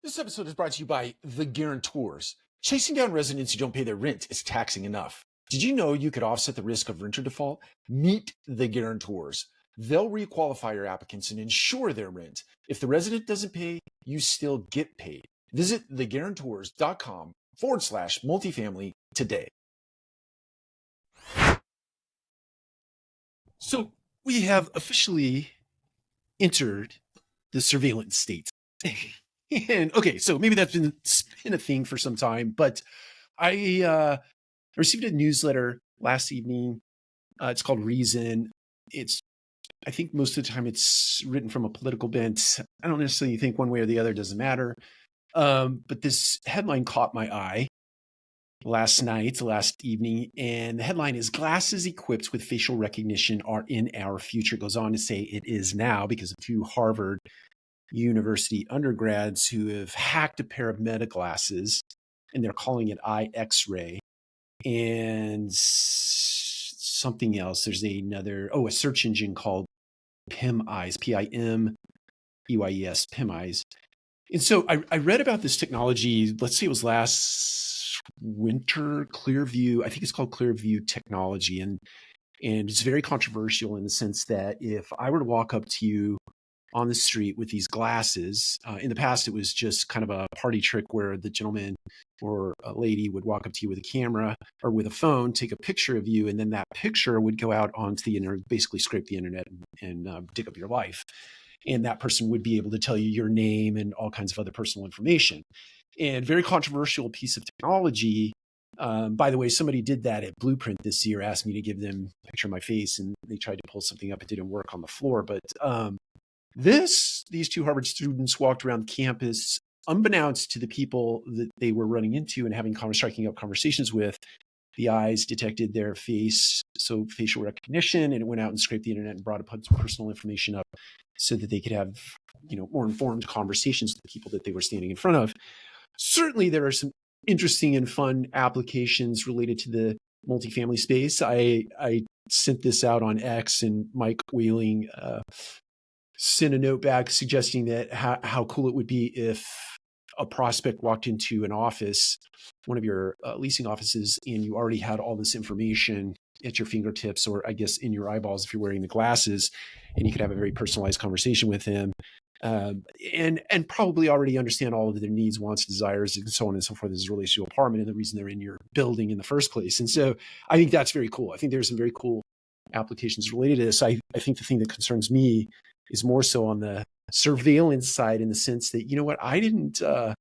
This episode is brought to you by The Guarantors. Chasing down residents who don't pay their rent is taxing enough. Did you know you could offset the risk of renter default? Meet The Guarantors. They'll requalify your applicants and insure their rent. If the resident doesn't pay, you still get paid. Visit theguarantors.com/multifamily today. So we have officially entered the surveillance state. And okay, so maybe that's been a thing for some time, but I received a newsletter last evening. It's called Reason. I think most of the time it's written from a political bent. I don't necessarily think one way or the other, doesn't matter. But this headline caught my eye last evening, and the headline is "Glasses equipped with facial recognition are in our future." It goes on to say it is now because of two Harvard University undergrads who have hacked a pair of Meta glasses, and they're calling it eye X-ray, and something else. There's a search engine called PIM Eyes, PIMEYES, PIM Eyes. And so I read about this technology, let's say it was last winter, Clearview. I think it's called Clearview technology. And it's very controversial in the sense that if I were to walk up to you on the street with these glasses, in the past, it was just kind of a party trick where the gentleman or a lady would walk up to you with a camera or with a phone, take a picture of you, and then that picture would go out onto the internet, basically scrape the internet and dig up your life. And that person would be able to tell you your name and all kinds of other personal information. And very controversial piece of technology. By the way, somebody did that at Blueprint this year, asked me to give them a picture of my face, and they tried to pull something up. It didn't work on the floor. But these two Harvard students walked around campus unbeknownst to the people that they were running into and striking up conversations with. The eyes detected their face, so facial recognition, and it went out and scraped the internet and brought a bunch of personal information up so that they could have, more informed conversations with the people that they were standing in front of. Certainly, there are some interesting and fun applications related to the multifamily space. I sent this out on X, and Mike Whaling sent a note back suggesting that how cool it would be if a prospect walked into an office, one of your leasing offices, and you already had all this information at your fingertips, or I guess in your eyeballs if you're wearing the glasses, and you could have a very personalized conversation with him, and probably already understand all of their needs, wants, desires, and so on and so forth as relates to apartment and the reason they're in your building in the first place. And so I think that's very cool. I think there's some very cool applications related to this. I think the thing that concerns me is more so on the surveillance side, in the sense that, I didn't, at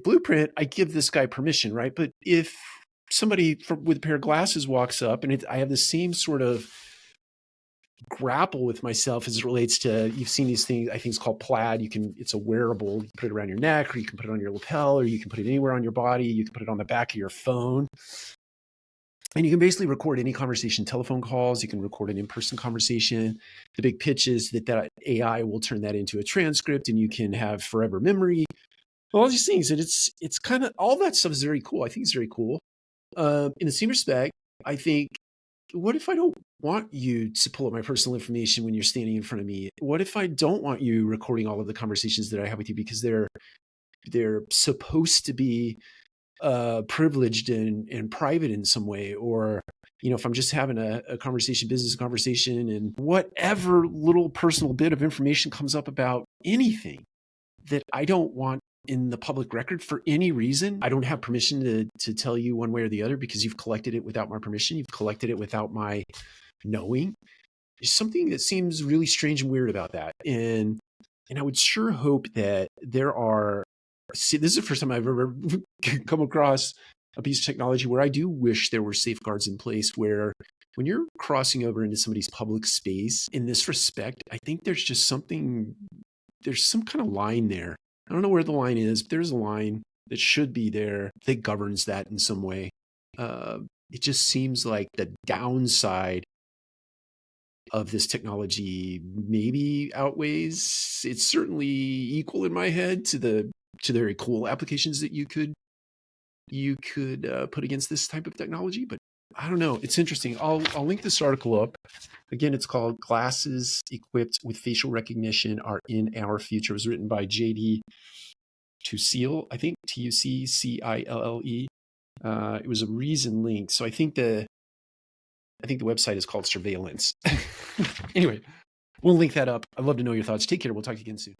Blueprint, I give this guy permission, right? But if somebody with a pair of glasses walks up, and I have the same sort of grapple with myself as it relates to, you've seen these things, I think it's called Plaid. It's a wearable, you put it around your neck, or you can put it on your lapel, or you can put it anywhere on your body. You can put it on the back of your phone. And you can basically record any conversation, telephone calls. You can record an in-person conversation. The big pitch is that AI will turn that into a transcript, and you can have forever memory. All these things. And it's kind of, all that stuff is very cool. I think it's very cool. In the same respect, I think, what if I don't want you to pull up my personal information when you're standing in front of me? What if I don't want you recording all of the conversations that I have with you because they're supposed to be privileged and private in some way? Or, if I'm just having a conversation, business conversation, and whatever little personal bit of information comes up about anything that I don't want in the public record for any reason, I don't have permission to tell you one way or the other because you've collected it without my permission. You've collected it without my knowing. There's something that seems really strange and weird about that. And I would sure hope that there are, this is the first time I've ever come across a piece of technology where I do wish there were safeguards in place, where when you're crossing over into somebody's public space in this respect, I think there's some kind of line there. I don't know where the line is, but there's a line that should be there that governs that in some way. It just seems like the downside of this technology maybe outweighs. It's certainly equal in my head to the very cool applications that you could put against this type of technology. But I don't know. It's interesting. I'll link this article up. Again, it's called "Glasses Equipped with Facial Recognition Are in Our Future." It was written by JD Tucille, I think Tuccille. It was a reason linked. So I think the website is called Surveillance. Anyway, we'll link that up. I'd love to know your thoughts. Take care. We'll talk to you again soon.